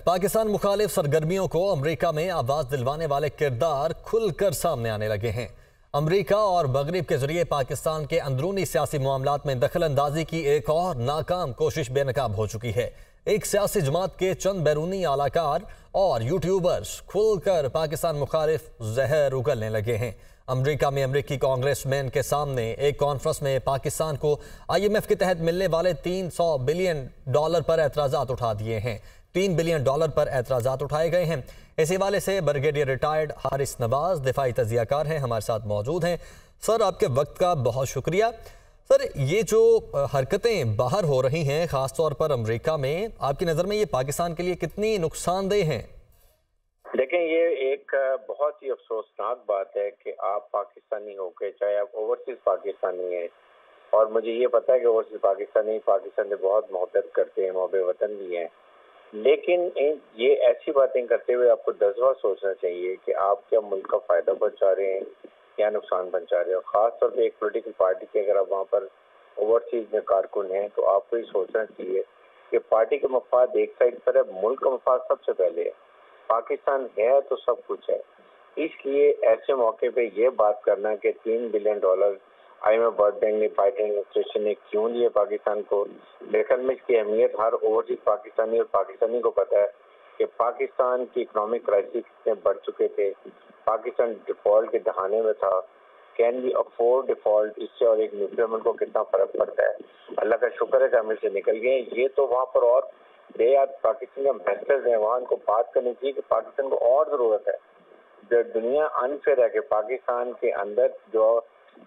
पाकिस्तान मुखालिफ सरगर्मियों को अमरीका में आवाज दिलवाने वाले किरदार खुलकर सामने आने लगे हैं। अमरीका और मगरिब के जरिए पाकिस्तान के अंदरूनी सियासी मामलात में दखल अंदाजी की एक और नाकाम कोशिश बेनकाब हो चुकी है। एक सियासी जमात के चंद बैरूनी आलाकार और यूट्यूबर्स खुलकर पाकिस्तान मुखालिफ जहर उगलने लगे हैं। अमरीका में अमरीकी कांग्रेसमैन के सामने एक कॉन्फ्रेंस में पाकिस्तान को IMF के तहत मिलने वाले $300 बिलियन पर एतराज़ात उठा दिए हैं। $3 बिलियन पर एतराज़ात उठाए गए हैं। इस हवाले से ब्रिगेडियर रिटायर्ड हारिस नवाज दिफाई तजियाकार हैं, हमारे साथ मौजूद हैं। सर, आपके वक्त का बहुत शुक्रिया। सर, ये जो हरकतें बाहर हो रही हैं ख़ास तौर पर अमरीका में, आपकी नज़र में ये पाकिस्तान के लिए कितनी नुकसानदेह हैं? देखें, ये एक बहुत ही अफसोसनाक बात है कि आप पाकिस्तानी होकर, चाहे आप ओवरसीज पाकिस्तानी हैं, और मुझे ये पता है कि ओवरसीज पाकिस्तानी पाकिस्तान से बहुत मोहब्बत करते हैं, मोहब्बे वतन भी हैं, लेकिन ये ऐसी बातें करते हुए आपको 10 बार सोचना चाहिए कि आप क्या मुल्क का फ़ायदा पहुंचा रहे हैं या नुकसान पहुंचा रहे हैं। और ख़ास तौर पे एक पॉलिटिकल पार्टी के अगर आप वहाँ पर ओवरसीज में कारकुन हैं तो आपको ये सोचना चाहिए कि पार्टी का मफाद एक साइड पर है, मुल्क का मफाद सबसे पहले है। पाकिस्तान है तो सब कुछ है, इसलिए ऐसे मौके पे ये बात करना कि $3 बिलियन IMF वर्ल्ड बैंक ने, बाइडेन एडमिनिस्ट्रेशन ने क्यों दिए पाकिस्तान को, लेकिन में इसकी अहमियत हर ओवरसीज पाकिस्तानी और पाकिस्तानी को पता है कि पाकिस्तान की इकोनॉमिक क्राइसिस कितने बढ़ चुके थे। पाकिस्तान डिफॉल्ट के दहाने में था। कैन वी अफोर्ड डिफॉल्ट, इससे और एक न्यूक्लियर मुल्क को कितना फर्क पड़ता है। अल्लाह का शुक्र है कि हम इससे निकल गए। ये तो वहाँ पर और पाकिस्तान के एम्बेसडर्स हैं, वहाँ उनको बात करनी चाहिए कि पाकिस्तान को और ज़रूरत है। जो दुनिया अनफेयर है कि पाकिस्तान के अंदर जो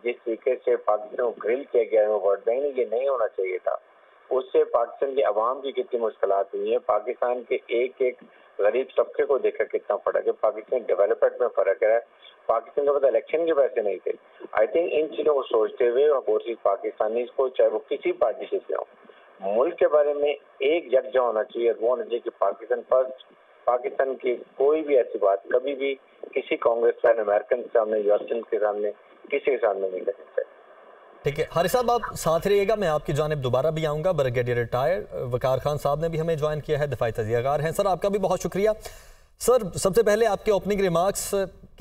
जिस तरीके से पाकिस्तान को ग्रिल किया गया है वर्ल्ड बैंक ने, ये नहीं होना चाहिए था। उससे पाकिस्तान के अवाम की कितनी मुश्किलात हुई है, पाकिस्तान के एक एक गरीब तबके को देखकर कितना फर्क है, पाकिस्तान डेवलपमेंट में फ़र्क है। पाकिस्तान के पास इलेक्शन के पैसे नहीं थे। आई थिंक इन चीज़ों को सोचते हुए ओवरसीज पाकिस्तानी को, चाहे वो किसी पार्टी से हो, मुल्क के बारे में एक यकजा होना चाहिए। वो होना चाहिए कि पाकिस्तान फर्स्ट। पाकिस्तान की कोई भी ऐसी बात कभी भी किसी कांग्रेसमैन, अमेरिकन के सामने, यूएसएन के सामने, किसी के सामने नहीं करनी चाहिए। ठीक है हारिस साहब, आप साथ रहिएगा, मैं आपकी जानिब दोबारा भी आऊँगा। ब्रिगेडियर रिटायर्ड वकार खान साहब ने भी हमें ज्वाइन किया है, दिफाई तजियाकार हैं। सर, आपका भी बहुत शुक्रिया। सर, सबसे पहले आपके ओपनिंग रिमार्क्स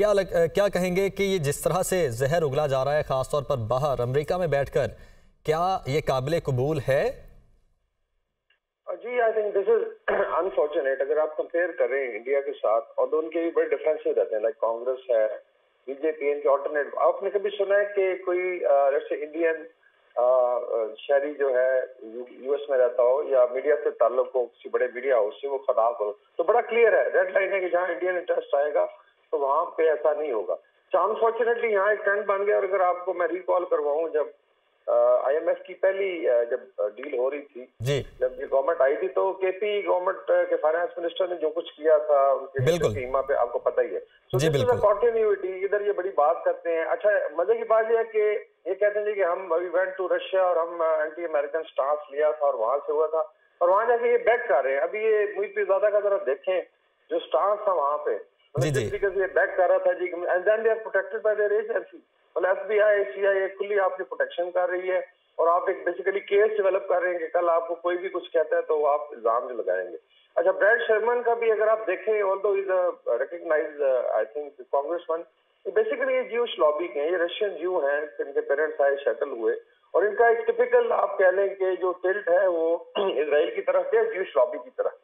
क्या कहेंगे कि ये जिस तरह से जहर उगला जा रहा है ख़ासतौर पर बाहर अमरीका में बैठकर, क्या ये काबिल कबूल है? जी, I think this is unfortunate. अगर आप कंपेयर करें इंडिया के साथ, और तो उनके भी बड़े डिफरेंसेस रहते हैं, लाइक कांग्रेस है, बीजेपी, इनके ऑल्टरनेट। आपने कभी सुना है कि कोई जैसे इंडियन शहरी जो है यूएस में रहता हो या मीडिया से ताल्लुक हो, किसी बड़े मीडिया हाउस से, वो खराब हो, तो बड़ा क्लियर है, रेड लाइन है कि जहाँ इंडियन इंटरेस्ट आएगा तो वहाँ पे ऐसा नहीं होगा। तो अनफॉर्चुनेटली यहाँ एक ट्रेंड बन गया। और अगर आपको मैं रिकॉल करवाऊँ, जब IMF की पहली जब डील हो रही थी, जब ये गवर्नमेंट आई थी, तो केपी गवर्नमेंट के फाइनेंस मिनिस्टर ने जो कुछ किया था उनके टीम पे आपको पता ही है। तो दिस इज अ कंटिन्यूटी। इधर ये बड़ी बात करते हैं। अच्छा, मजे की बात यह है कि ये कहते हैं कि हम अभी वेंट टू रशिया और हम एंटी अमेरिकन स्टांस लिया था और वहां से हुआ था, और वहां जाके ये बैक कर रहे हैं। अभी ये मुइज़्ज़ादा का जरा देखें जो स्टांस था वहां पे, ये बैक कर रहा था जी, and then they are protected by their agency. FBI, CIA खुली आपकी प्रोटेक्शन कर रही है, और आप एक बेसिकली केस डेवलप कर रहे हैं कि कल आपको कोई भी कुछ कहता है तो आप इल्जाम लगाएंगे। अच्छा, ब्रैड शर्मन का भी अगर आप देखें, although is a recognized I think congressman, basically ये ज्यूश लॉबी के हैं, ये रशियन ज्यू हैं, इनके पेरेंट्स आए, शटल हुए, और इनका एक टिपिकल आप कह लें कि जो टिल्ट है वो इजराइल की तरफ है, ज्यूश लॉबी की तरफ।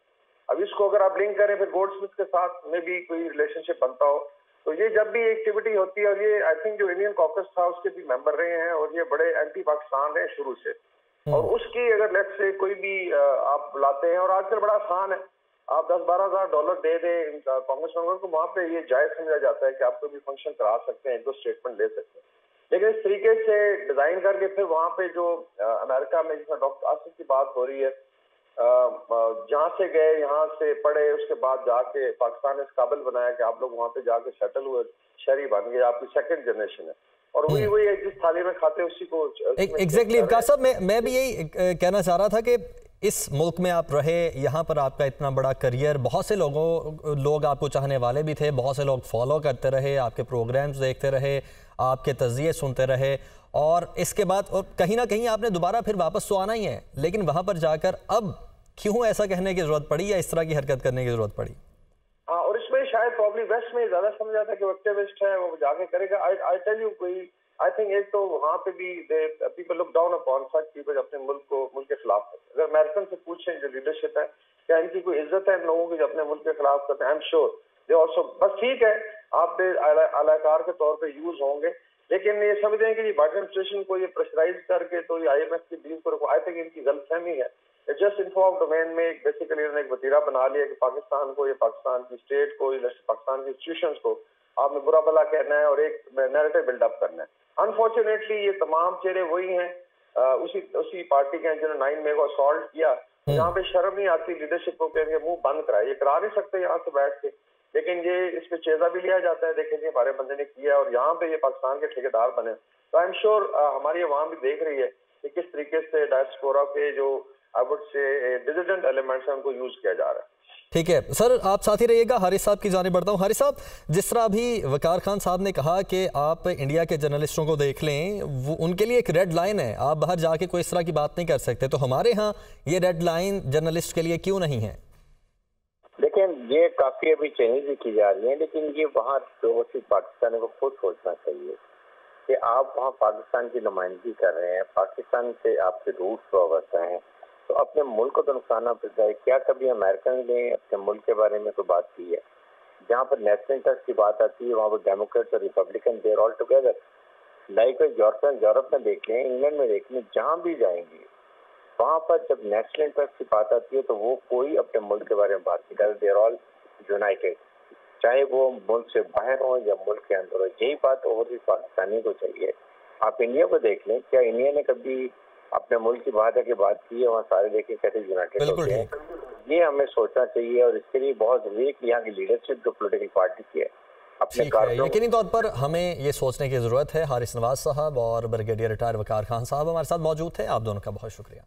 अब इसको अगर आप लिंक करें फिर गोल्डस्मिथ के साथ में भी कोई रिलेशनशिप बनता हो, तो ये जब भी एक्टिविटी होती है, और ये आई थिंक जो इंडियन कॉकस था उसके भी मेंबर रहे हैं, और ये बड़े एंटी पाकिस्तान रहे शुरू से, और उसकी अगर लेट्स से कोई भी आप बुलाते हैं, और आजकल बड़ा आसान है, आप $10-12 हज़ार दे दें कांग्रेस मेंबर को, वहाँ पे ये जायज समझा जाता है कि आप कोई भी फंक्शन करा सकते हैं, एक दो स्टेटमेंट ले सकते हैं। लेकिन इस तरीके से डिजाइन करके फिर वहाँ पे जो अमेरिका में जिसमें डॉक्टर आसिफ की बात हो रही है, जहाँ से गए, यहाँ से पढ़े, उसके बाद जाके पाकिस्तान ने इस काबिल बनाया कि आप लोग वहाँ पे जाके सेटल हुए, शहरी बन गए, आपकी सेकंड जनरेशन है, और वही है जिस थाली में खाते उसी को। एग्जैक्टली वकार साहब, मैं भी यही कहना चाह रहा था कि इस मुल्क में आप रहे, यहाँ पर आपका इतना बड़ा करियर, बहुत से लोग आपको चाहने वाले भी थे, बहुत से लोग फॉलो करते रहे, आपके प्रोग्राम्स देखते रहे, आपके तज़किये सुनते रहे, और इसके बाद और कहीं ना कहीं आपने दोबारा फिर वापस तो आना ही है, लेकिन वहाँ पर जाकर अब क्यों ऐसा कहने की जरूरत पड़ी या इस तरह की हरकत करने की जरूरत पड़ी? हाँ, और इसमें शायद प्रॉब्लम वेस्ट में ज्यादा समझ आता है कि वो एक्टिविस्ट है, वो जाके करेगा। आई टेल यू, कोई आई थिंक एक तो वहाँ पे भी people look down upon such people अपने मुल्क के खिलाफ करते हैं। अगर अमेरिकन से पूछें जो लीडरशिप है, क्या इनकी कोई इज्जत है इन लोगों की जो अपने मुल्क के खिलाफ करते हैं? I am sure they also, बस ठीक है आप पे अलाकार के तौर पे यूज होंगे, लेकिन ये समझ हैं कि ये बाइडेन एडमिनिस्ट्रेशन को ये प्रेशराइज करके तो ये IMF की डील को, आई थिंक इनकी गलतफहमी है। जस्ट इन्फॉर्म डोमेन में बेसिकली उन्होंने एक वतीरा बना लिया कि पाकिस्तान को, ये पाकिस्तान की स्टेट को, पाकिस्तान की इंस्टीट्यूशंस को आपने बुरा भला कहना है और एक नैरेटिव बिल्डअप करना है। अनफॉर्चुनेटली ये तमाम चेहरे वही हैं, उसी पार्टी के हैं जिन्होंने 9 मई को असॉल्ट किया। यहाँ पे शर्म नहीं आती लीडरशिप को कि मुंह बंद कराए, ये करा नहीं सकते यहाँ से बैठ के, लेकिन ये इस पे चेजा भी लिया जाता है, देखें जी हमारे बंदे ने किया और यहाँ पे ये पाकिस्तान के ठेकेदार बने। तो आई एम श्योर हमारी अवाम भी देख रही है कि किस तरीके से डायस्पोरा के जो I would say dissident elements हैं उनको यूज किया जा रहा है। ठीक है सर, आप साथ ही रहिएगा। हारिस साहब की जानिब बढ़ता हूँ। हारिस साहब, जिस तरह अभी वकार खान साहब ने कहा कि आप इंडिया के जर्नलिस्टों को देख लें, वो उनके लिए एक रेड लाइन है, आप बाहर जाके कोई इस तरह की बात नहीं कर सकते, तो हमारे यहाँ ये रेड लाइन जर्नलिस्ट के लिए क्यों नहीं है? देखिए, ये काफी अभी चेंज भी की जा रही है, लेकिन ये वहाँ ओवरसीज पाकिस्तान को खुद सोचना चाहिए कि आप वहाँ पाकिस्तान की नुमाइंदगी कर रहे हैं, पाकिस्तान से आपके रूट्स वाबस्ता हैं, तो अपने मुल्क को तो नुकसान ना पहुंचाए। क्या कभी अमेरिकन ने अपने मुल्क के बारे में तो बात की है? जहाँ पर नेशनल इंटरेस्ट की बात आती है वहाँ पर डेमोक्रेट्स और Republican they're all together. Like Europe में देख लें, इंग्लैंड में देख लें, जहाँ भी जाएंगे वहाँ पर जब नेशनल इंटरेस्ट की बात आती है तो वो कोई अपने मुल्क के बारे में बात नहीं करते, देयर ऑल यूनाइटेड, चाहे वो मुल्क से बाहर हो या मुल्क के अंदर हो। यही बात ओवरसीज पाकिस्तानी को चाहिए। आप इंडिया को देख लें, क्या इंडिया ने कभी अपने मुल्क की बात है कि बात की है? वहाँ सारे देखें कैसे यूनाइटेड होते हैं। ये हमें सोचना चाहिए और इसके लिए बहुत जरूरी है कि यहाँ की लीडरशिप जो पोलिटिकल पार्टी की है अपने यकीनी तौर पर हमें ये सोचने की जरूरत है। हारिस नवाज साहब और ब्रिगेडियर रिटायर वकार खान साहब हमारे साथ मौजूद थे। आप दोनों का बहुत शुक्रिया।